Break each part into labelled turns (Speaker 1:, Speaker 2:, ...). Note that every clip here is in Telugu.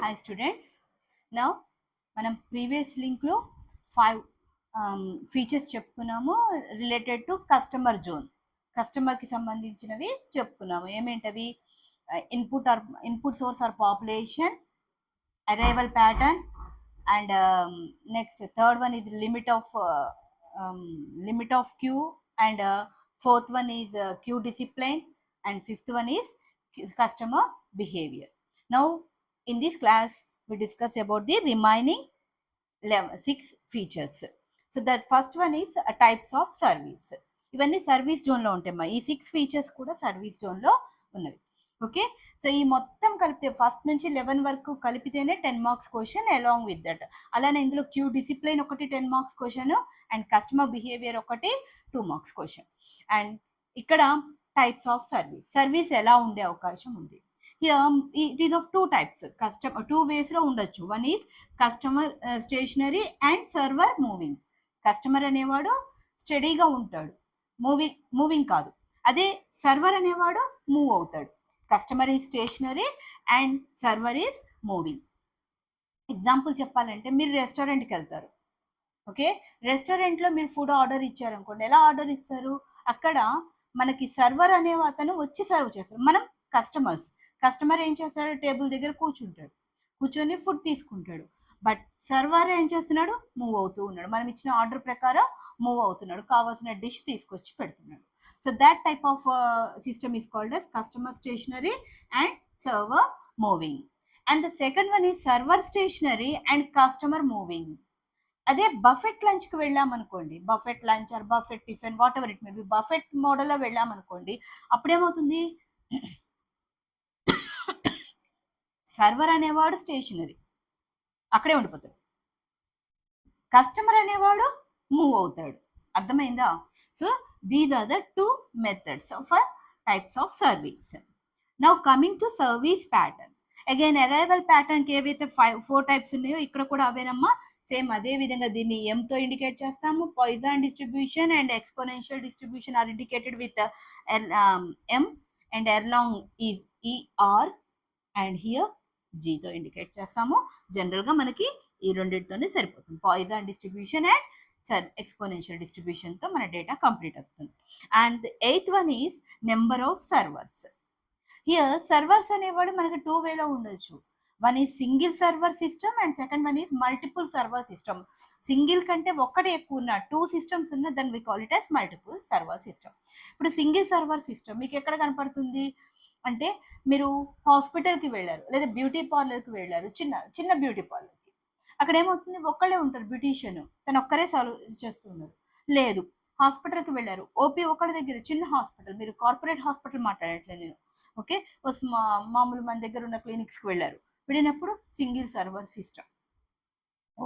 Speaker 1: Hi students. Now మనం ప్రీవియస్ లింక్లో 5 ఫీచర్స్ చెప్పుకున్నాము రిలేటెడ్ టు కస్టమర్ జోన్. కస్టమర్కి సంబంధించినవి చెప్పుకున్నాము. ఏమేంటవి? Input source or population, arrival pattern, and next third one is limit of queue, and fourth one is queue discipline, and fifth one is customer behavior. Now in this class we discuss about the remaining 6 features. So that first one is types of service. ఇవన్నీ సర్వీస్ జోన్లో ఉంటాయమ్మా. ఈ 6 ఫీచర్స్ కూడా సర్వీస్ జోన్లో ఉన్నవి. ఓకే, సో ఈ మొత్తం కలిపితే ఫస్ట్ నుంచి 11 వరకు కలిపితేనే 10 marks question along with that. అలానే ఇందులో క్యూ డిసిప్లిన్ ఒకటి 10 marks question, and customer behaviour ఒకటి 2 మార్క్స్ క్వశ్చన్. అండ్ ఇక్కడ టైప్స్ ఆఫ్ సర్వీస్ ఎలా ఉండే అవకాశం ఉంది. Here it is of 2 types. Customer 2 ways లో ఉండొచ్చు. One is customer stationary and server moving. Customer అనేవాడు స్టడీగా ఉంటాడు, మూవింగ్ కాదు. అదే సర్వర్ అనేవాడు మూవ్ అవుతాడు. Customer is stationary and server is moving. Example చెప్పాలంటే మీరు రెస్టారెంట్కి వెళ్తారు. ఓకే, రెస్టారెంట్లో మీరు ఫుడ్ ఆర్డర్ ఇచ్చారనుకోండి, ఎలా ఆర్డర్ ఇస్తారు? అక్కడ మనకి సర్వర్ అనే అతను వచ్చి సర్వ్ చేస్తారు. మనం కస్టమర్ ఏం చేస్తాడు? టేబుల్ దగ్గర కూర్చొని ఫుడ్ తీసుకుంటాడు. బట్ సర్వర్ ఏం చేస్తున్నాడు? మూవ్ అవుతూ ఉన్నాడు. మనం ఇచ్చిన ఆర్డర్ ప్రకారం మూవ్ అవుతున్నాడు, కావాల్సిన డిష్ తీసుకొచ్చి పెడుతున్నాడు. So that type of system is called as customer stationary and server moving. And the second one is server stationary and customer moving. అదే బఫెట్ లంచ్కి వెళ్ళామనుకోండి, buffet lunch or buffet tiffin, whatever it may be, buffet మోడల్లో వెళ్ళామనుకోండి, అప్పుడేమవుతుంది? సర్వర్ అనేవాడు స్టేషనరీ, అక్కడే ఉండిపోతాడు. కస్టమర్ అనేవాడు మూవ్ అవుతాడు. అర్థమైందా? So these are the 2 methods of types of service. Now coming to service pattern. Again arrival ప్యాటర్న్కి ఏవైతే 4 టైప్స్ ఉన్నాయో ఇక్కడ కూడా అవేనమ్మా. సేమ్ అదే విధంగా దీన్ని ఎంతో ఇండికేట్ చేస్తాము. Poisson distribution and exponential distribution are indicated with M, and Erlang is E R, and here జీతో ఇండికేట్ చేస్తాము. జనరల్గా మనకి ఈ రెండింటితోనే సరిపోతుంది. పాయిజన్ డిస్ట్రిబ్యూషన్ అండ్ ఎక్స్పోనెన్షియల్ డిస్ట్రిబ్యూషన్తో మన డేటా కంప్లీట్ అవుతుంది. And eighth one is number of servers. Here servers అనేవాడు మనకి 2 వేలో ఉండొచ్చు. One is single server system and second one is multiple server system. Single కంటే ఒక్కటే ఎక్కువ ఉన్న 2 సిస్టమ్స్ ఉన్న then we call it as multiple server system. ఇప్పుడు సింగిల్ సర్వర్ సిస్టమ్ మీకు ఎక్కడ కనపడుతుంది అంటే, మీరు హాస్పిటల్కి వెళ్ళారు, లేదా బ్యూటీ పార్లర్కి వెళ్ళారు, చిన్న బ్యూటీ పార్లర్కి. అక్కడ ఏమవుతుంది? ఒక్కళ్ళే ఉంటారు బ్యూటీషియన్, తను ఒక్కరే సాల్వ్ చేస్తున్నారు. లేదు, హాస్పిటల్కి వెళ్ళారు, ఓపీ ఒకళ్ళ దగ్గర, చిన్న హాస్పిటల్, మీరు కార్పొరేట్ హాస్పిటల్ మాట్లాడట్లేదు నేను. ఓకే, మామూలు మన దగ్గర ఉన్న క్లినిక్స్కి వెళ్ళినప్పుడు సింగిల్ సర్వర్ సిస్టమ్,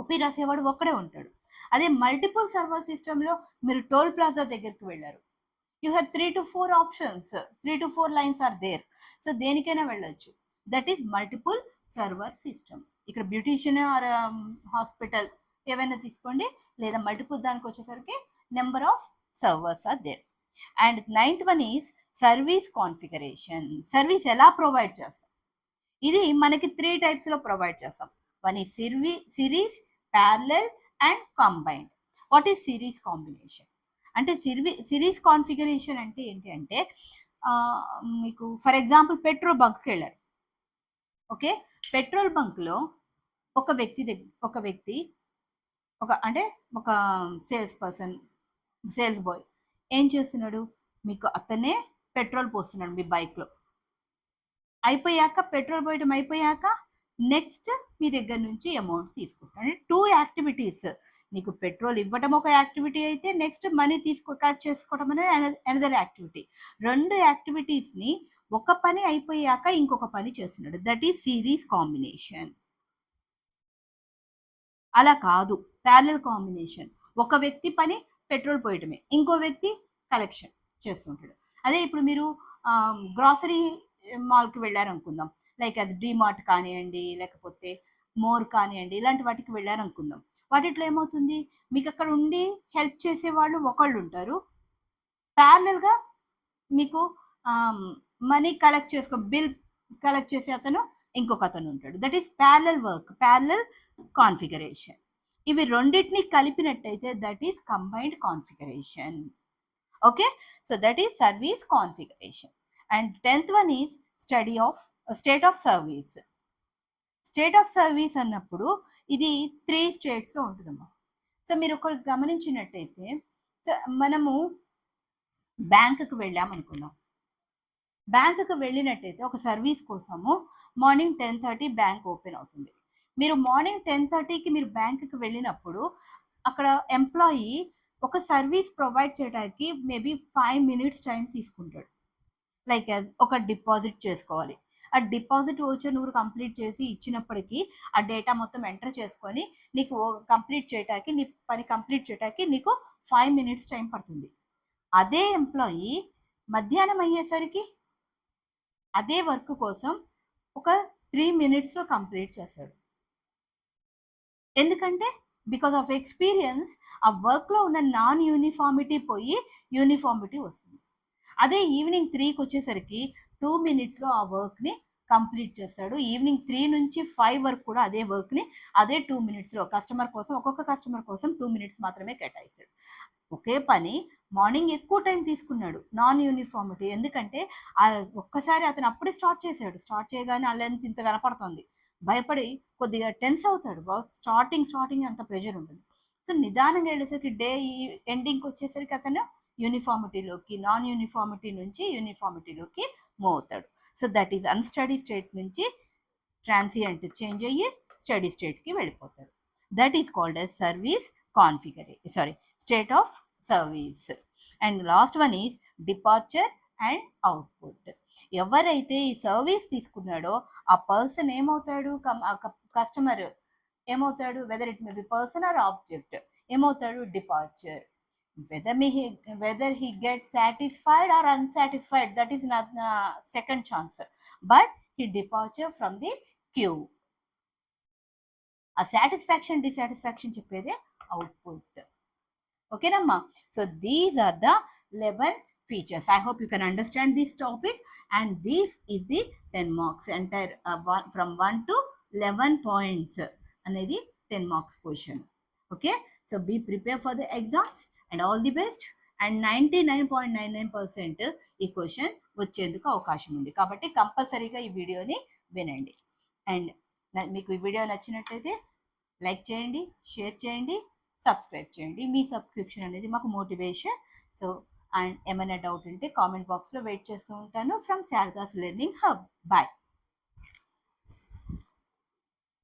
Speaker 1: ఓపీ రాసేవాడు ఒక్కడే ఉంటాడు. అదే మల్టిపుల్ సర్వర్ సిస్టంలో మీరు టోల్ ప్లాజా దగ్గరికి వెళ్ళారు, you have 3 to 4 options, 3 to 4 lines are there. So దేనికైనా వెళ్ళొచ్చు. That is multiple server system. ఇక్కడ బ్యూటీషియన్ ఆర్ హాస్పిటల్ ఏవైనా తీసుకోండి, లేదా మల్టిపుల్ దానికి వచ్చేసరికి number of servers are there. And 9th one is service configuration. Service ఎలా ప్రొవైడ్ చేస్తాం? ఇది మనకి 3 టైప్స్లో ప్రొవైడ్ చేస్తాం. One is series, parallel and combined. What is series combination అంటే? సిరీస్ కాన్ఫిగరేషన్ అంటే ఏంటి అంటే, మీకు ఫర్ ఎగ్జాంపుల్ పెట్రోల్ బంక్కి వెళ్ళారు. ఓకే, పెట్రోల్ బంక్లో ఒక సేల్స్ బాయ్ ఏం చేస్తున్నాడు? మీకు అతనే పెట్రోల్ పోస్తున్నాడు మీ బైక్లో. అయిపోయాక, పెట్రోల్ పోయడం అయిపోయాక నెక్స్ట్ మీ దగ్గర నుంచి అమౌంట్ తీసుకుంటాడు. అంటే 2 యాక్టివిటీస్. నీకు పెట్రోల్ ఇవ్వడం ఒక యాక్టివిటీ అయితే, నెక్స్ట్ మనీ కలెక్ట్ చేసుకోవడం అనేది అనదర్ యాక్టివిటీ. 2 యాక్టివిటీస్ని ఒక పని అయిపోయాక ఇంకొక పని చేస్తున్నాడు. That is series combination. అలా కాదు ప్యారలల్ కాంబినేషన్. ఒక వ్యక్తి పని పెట్రోల్ పోయటమే, ఇంకో వ్యక్తి కలెక్షన్ చేస్తుంటాడు. అదే ఇప్పుడు మీరు గ్రాసరీ మాల్కి వెళ్ళారనుకుందాం, లైక్ అది డిమార్ట్ కానివ్వండి, లేకపోతే మోర్ కానివ్వండి, ఇలాంటి వాటికి వెళ్ళారనుకుందాం. వాటిట్లో ఏమవుతుంది? మీకు అక్కడ ఉండి హెల్ప్ చేసేవాళ్ళు ఒకళ్ళు ఉంటారు, ప్యారలల్గా మీకు మనీ బిల్ కలెక్ట్ చేసే అతను ఇంకొక అతను ఉంటాడు. That is parallel work, parallel configuration. ఇవి రెండింటిని కలిపినట్టయితే that is combined configuration. Okay, so that is service configuration. And 10th one is study of state of service. State of service అన్నప్పుడు ఇది 3 స్టేట్స్లో ఉంటుందమ్మా. సో మీరు ఒకటి గమనించినట్టయితే, సో మనము బ్యాంకుకు వెళ్ళాం అనుకుందాం. బ్యాంకుకు వెళ్ళినట్టయితే ఒక సర్వీస్ కోసము మార్నింగ్ 10:30 బ్యాంక్ ఓపెన్ అవుతుంది. మీరు మార్నింగ్ 10:30కి మీరు బ్యాంకుకి వెళ్ళినప్పుడు అక్కడ ఎంప్లాయీ ఒక సర్వీస్ ప్రొవైడ్ చేయడానికి మేబీ 5 minutes టైం తీసుకుంటాడు. లైక్ ఒక డిపాజిట్ చేసుకోవాలి. ఆ డిపాజిట్ ఓచర్ నువ్వు కంప్లీట్ చేసి ఇచ్చినప్పటికీ ఆ డేటా మొత్తం ఎంటర్ చేసుకొని నీకు కంప్లీట్ చేయడానికి, నీ పని కంప్లీట్ చేయడానికి నీకు 5 minutes టైం పడుతుంది. అదే ఎంప్లాయీ మధ్యాహ్నం అయ్యేసరికి అదే వర్క్ కోసం ఒక 3 minutesలో కంప్లీట్ చేస్తాడు. ఎందుకంటే బికాస్ ఆఫ్ ఎక్స్పీరియన్స్ ఆ వర్క్లో ఉన్న నాన్ యూనిఫార్మిటీ పోయి యూనిఫార్మిటీ వస్తుంది. అదే ఈవినింగ్ 3కి వచ్చేసరికి 2 minutesలో ఆ వర్క్ని కంప్లీట్ చేస్తాడు. ఈవినింగ్ 3 నుంచి 5 వరకు కూడా అదే వర్క్ని అదే 2 minutesలో కస్టమర్ కోసం, ఒక్కొక్క కస్టమర్ కోసం 2 minutes మాత్రమే కేటాయిస్తాడు. ఒకే పని మార్నింగ్ ఎక్కువ టైం తీసుకున్నాడు, నాన్ యూనిఫార్మిటీ. ఎందుకంటే ఒక్కసారి అతను అప్పుడే స్టార్ట్ చేశాడు. స్టార్ట్ చేయగానే అల్లెంత ఇంత కనపడుతుంది, భయపడి కొద్దిగా టెన్స్ అవుతాడు. వర్క్ స్టార్టింగ్ అంత ప్రెషర్ ఉంటుంది. సో నిదానంగా వెళ్ళేసరికి డే ఎండింగ్కి వచ్చేసరికి అతను యూనిఫార్మిటీలోకి, నాన్ యూనిఫార్మిటీ నుంచి యూనిఫార్మిటీలోకి మూవ్ అవుతాడు. So that is unsteady state నుంచి ట్రాన్సియంట్ చేంజ్ అయ్యి స్టడీ స్టేట్కి వెళ్ళిపోతాడు. That is called as service configuration, state of service. And last one is departure and output. ఎవరైతే ఈ సర్వీస్ తీసుకున్నాడో ఆ పర్సన్ ఏమవుతాడు, కస్టమర్ ఏమవుతాడు, whether it may B person are object, ఏమవుతాడు, departure. whether he gets satisfied or unsatisfied, that is not second chance, but he departure from the queue. ఆ సాటిస్ఫాక్షన్ డిసాటిస్ఫాక్షన్ చెప్పేదే అవుట్పుట్. ఓకేనమ్మా? So these are the 11 features. I hope you can understand this topic, and this is the 10 marks entire from 1 to 11 points అనేది 10 marks question. Okay, so be prepared for the exams and all the best. And 99.99% ఈ క్వశ్చన్ వచ్చేందుకు అవకాశం ఉంది, కాబట్టి కంపల్సరీగా ఈ వీడియోని వినండి. అండ్ మీకు ఈ వీడియో నచ్చినట్లయితే లైక్ చేయండి, షేర్ చేయండి, సబ్స్క్రైబ్ చేయండి. మీ సబ్స్క్రిప్షన్ అనేది మాకు మోటివేషన్. సో అండ్ ఏమైనా డౌట్ ఉంటే కామెంట్ బాక్స్లో వెయిట్ చేస్తూ ఉంటాను. From Sharada's learning hub. Bye.